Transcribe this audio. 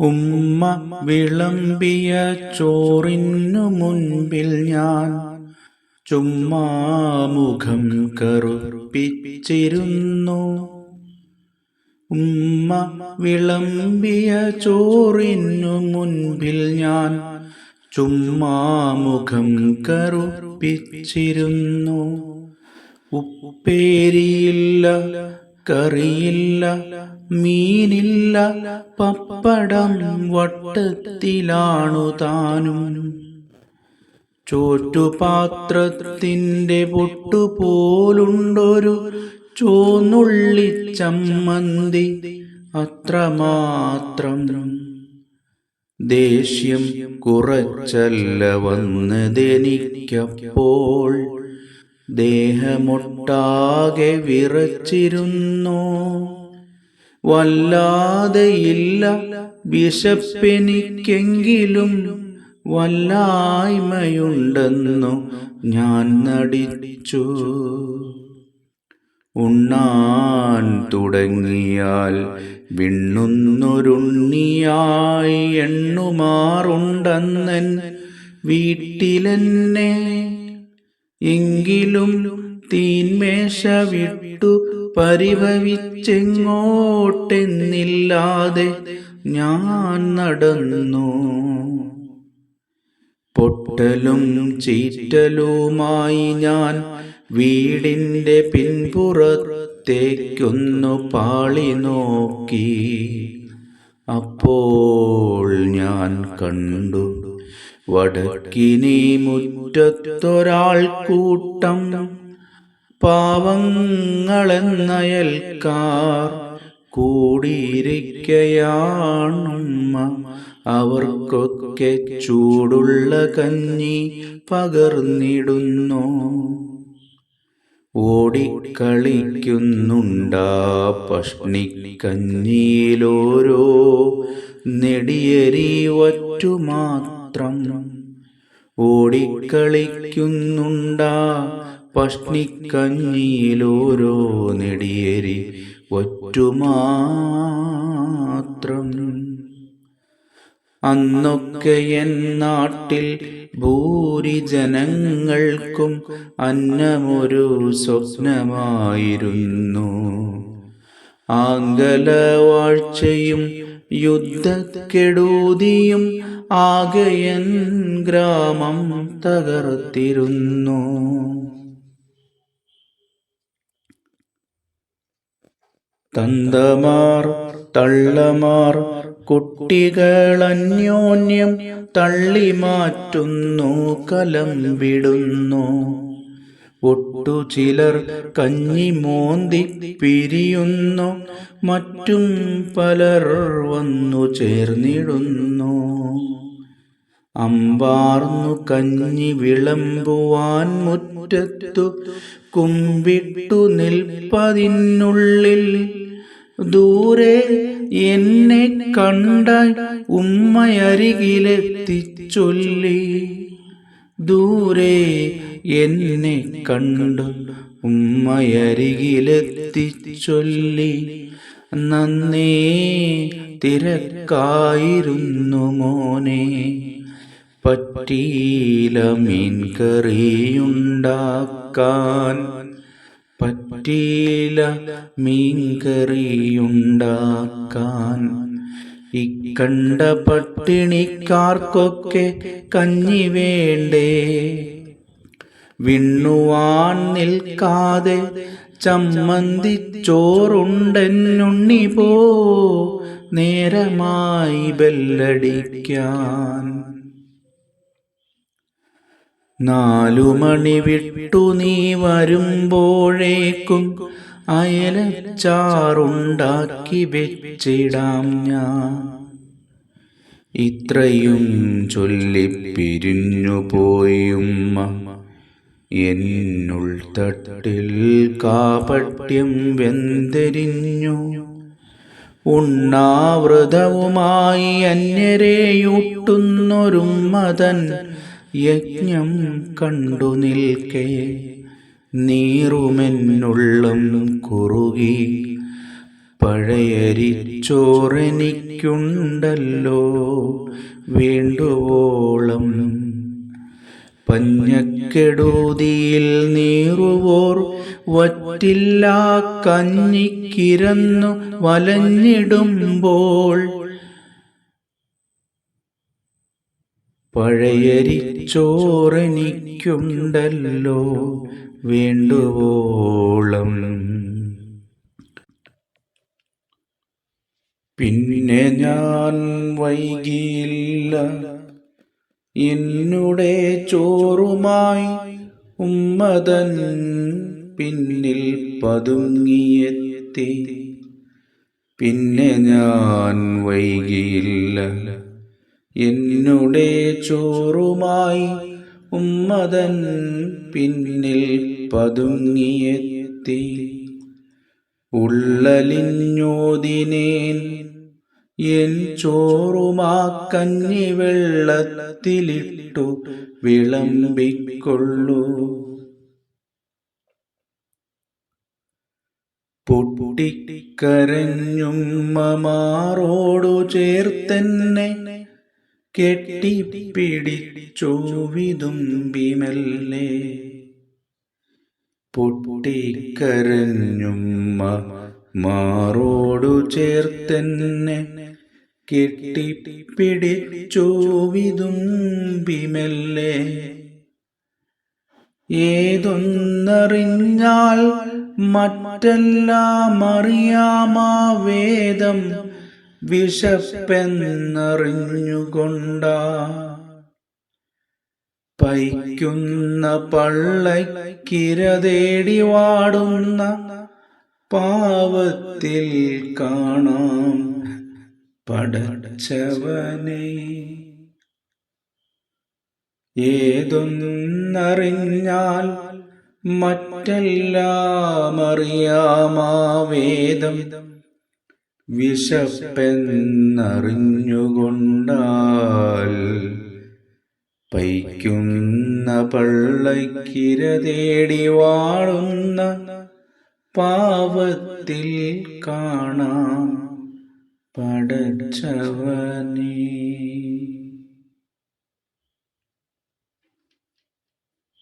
ഉമ്മ വിളമ്പിയ ചോറിനു മുൻപിൽ ഞാൻ ചുമ്മാ മുഖം കറുപ്പിച്ചിരുന്നു. ഉമ്മ വിളമ്പിയ ചോറിനു മുൻപിൽ ഞാൻ ചുമ്മാ മുഖം കറുപ്പിച്ചിരുന്നു. ഉപ്പേരിയില്ല, കറിയില്ല, മീനില്ല, പപ്പടം വട്ടത്തിലാണു താനും. ചോറ്റുപാത്രത്തിൻ്റെ പൊട്ടുപോലുണ്ടൊരു ചോന്നുള്ളി ചമ്മന്തി, അത്രമാത്രം. ദേഷ്യം കുറച്ചല്ല വന്നതെനിക്കപ്പോൾ, ദേഹമൊട്ടാകെ വിറച്ചിരുന്നു. വല്ലാതെയില്ല വിശപ്പെനിക്കെങ്കിലും വല്ലായ്മയുണ്ടെന്നു ഞാൻ നടിച്ചു. ഉണ്ണാൻ തുടങ്ങിയാൽ വിണ്ണുന്നൊരുണ്ണിയായി എണ്ണുമാറുണ്ടെന്നൻ വീട്ടിലെന്നെ. എങ്കിലും തീന്മേശ വിട്ടു പരിഭവിച്ചെങ്ങോട്ടെന്നില്ലാതെ ഞാൻ നടന്നു. പൊട്ടലും ചീറ്റലുമായി ഞാൻ വീടിൻ്റെ പിൻപുറത്തേക്കൊന്നു പാളി നോക്കി. അപ്പോൾ ഞാൻ കണ്ടു വടക്കിനി മുറ്റത്തൊരാൾക്കൂട്ടം. പാവങ്ങളെന്നയൽക്കാർ കൂടിയിരിക്കയാണുമ്മ അവർക്കൊക്കെ ചൂടുള്ള കഞ്ഞി പകർന്നിടുന്നു. ഓടിക്കളിക്കുന്നുണ്ടാ പഷ്ണിക്കഞ്ഞിയിലോരോ നെടിയരി വറ്റുമാത്രം. ഓടിക്കളിക്കുന്നുണ്ടാ പഷ്ണിക്കഞ്ഞിയിലോരോ നെടിയരി വറ്റുമാത്രം. അന്നൊക്കെ എൻ നാട്ടിൽ ഭൂരിജനങ്ങൾക്കും അന്നമൊരു സ്വപ്നമായിരുന്നു. ആംഗലവാഴ്ചയും യുദ്ധക്കെടുതിയും ആകെയൻ ഗ്രാമം തകർത്തിരുന്നു. തന്തമാർ, തള്ളമാർ, കുട്ടികളന്യോന്യം തള്ളിമാറ്റുന്നു, കലം വിടുന്നു. ഒട്ടു ചിലർ കഞ്ഞി മോന്തി പിരിയുന്നു, മറ്റും പലർ വന്നു ചേർന്നിടുന്നു. അമ്പാർന്നു കഞ്ഞി വിളമ്പുവാൻ മുറ്റത്തു കുമ്പിട്ടു നിൽപ്പതിനുള്ളിൽ ദൂരെ എന്നെ കണ്ട ഉമ്മയരികിലെത്തിച്ചൊല്ലി. ദൂരെ എന്നെ കണ്ടു ഉമ്മയരികിലെത്തിച്ചൊല്ലി, നന്നേ തിരക്കായിരുന്നു മോനെ, പറ്റീല മീൻ കറിയുണ്ടാക്കാൻ, പറ്റീല മീൻ കറിയുണ്ടാക്കാൻ. ഇക്കണ്ട പട്ടിണിക്കാർക്കൊക്കെ കഞ്ഞി വേണ്ടേ? വിണ്ണുവാൻ നിൽക്കാതെ ചമ്മന്തി ചോറുണ്ടെന്നുണ്ണി പോ, നേരമായി ബെല്ലടിക്കാൻ. 4 മണി വിട്ടു നീ വരുമ്പോഴേക്കും അയലച്ചാറുണ്ടാക്കി വെച്ചിടാം ഞാൻ. ഇത്രയും ചൊല്ലിപ്പിരിഞ്ഞു പോയുമ്മ എന്നുൾത്തട്ടിൽ കാപട്യം വെന്തെരിഞ്ഞു. ഉണ്ണാവൃതവുമായി അന്യരെയൂട്ടുന്നൊരുമ്മതൻ യജ്ഞം കണ്ടു നിൽക്കെ നീറുമെന്നുള്ളം കുറുകി. പഴയരിച്ചോറെനിക്കുണ്ടല്ലോ വേണ്ടുവോളം. പഞ്ഞക്കെടൂതിയിൽ നീറുവോർ വറ്റില്ലാ കഞ്ഞിക്കിരന്നു വലഞ്ഞിടുമ്പോൾ പഴയരിച്ചോറെനിക്കുണ്ടല്ലോ വേണ്ടുവോളം. പിന്നെ ഞാൻ വൈകിയില്ല എന്നുടെ ചോറുമായി ഉമ്മതൻ പിന്നിൽ പതുങ്ങിയെത്തി. പിന്നെ ഞാൻ വൈകിയില്ല എന്നുടെ ചോറുമായി ഉമ്മതൻ പിന്നിൽ പതുങ്ങിയെത്തി. ഉള്ളലിഞ്ഞോതിനേൻ എൻ ചോറുമാ കഞ്ഞിവെള്ളത്തിലിട്ടു വിളമ്പിക്കൊള്ളൂ. പൊട്ടിക്കരഞ്ഞുമ്മ മാറോടു ചേർത്തെന്നെ കെട്ടിപ്പിടിച്ചു വിതുമ്പി മെല്ലെ. പൊട്ടിക്കരഞ്ഞുമ്മ മാറോടു ചേർത്തെന്നെ കെട്ടിപ്പിടിച്ചു വിതുമ്പി മെല്ലെ. ഏതൊന്നറിഞ്ഞാൽ മറ്റെല്ലാം അറിയാമാ വേദം വിശപ്പെന്നറിഞ്ഞുകൊണ്ടാ. പൈക്കുന്ന പള്ളക്കിരതേടി വാടുന്ന പാവത്തിൽ കാണാം പടച്ചവനെ. ഏതൊന്നറിഞ്ഞാൽ മറ്റെല്ലാം അറിയാമാ വേദം വിശപ്പെന്നറിഞ്ഞുകൊണ്ടാൽ. പൈക്കുന്ന പള്ളക്കിരതേടി വാടുന്ന പാവത്തിൽ കാണാം പടച്ചവനെ.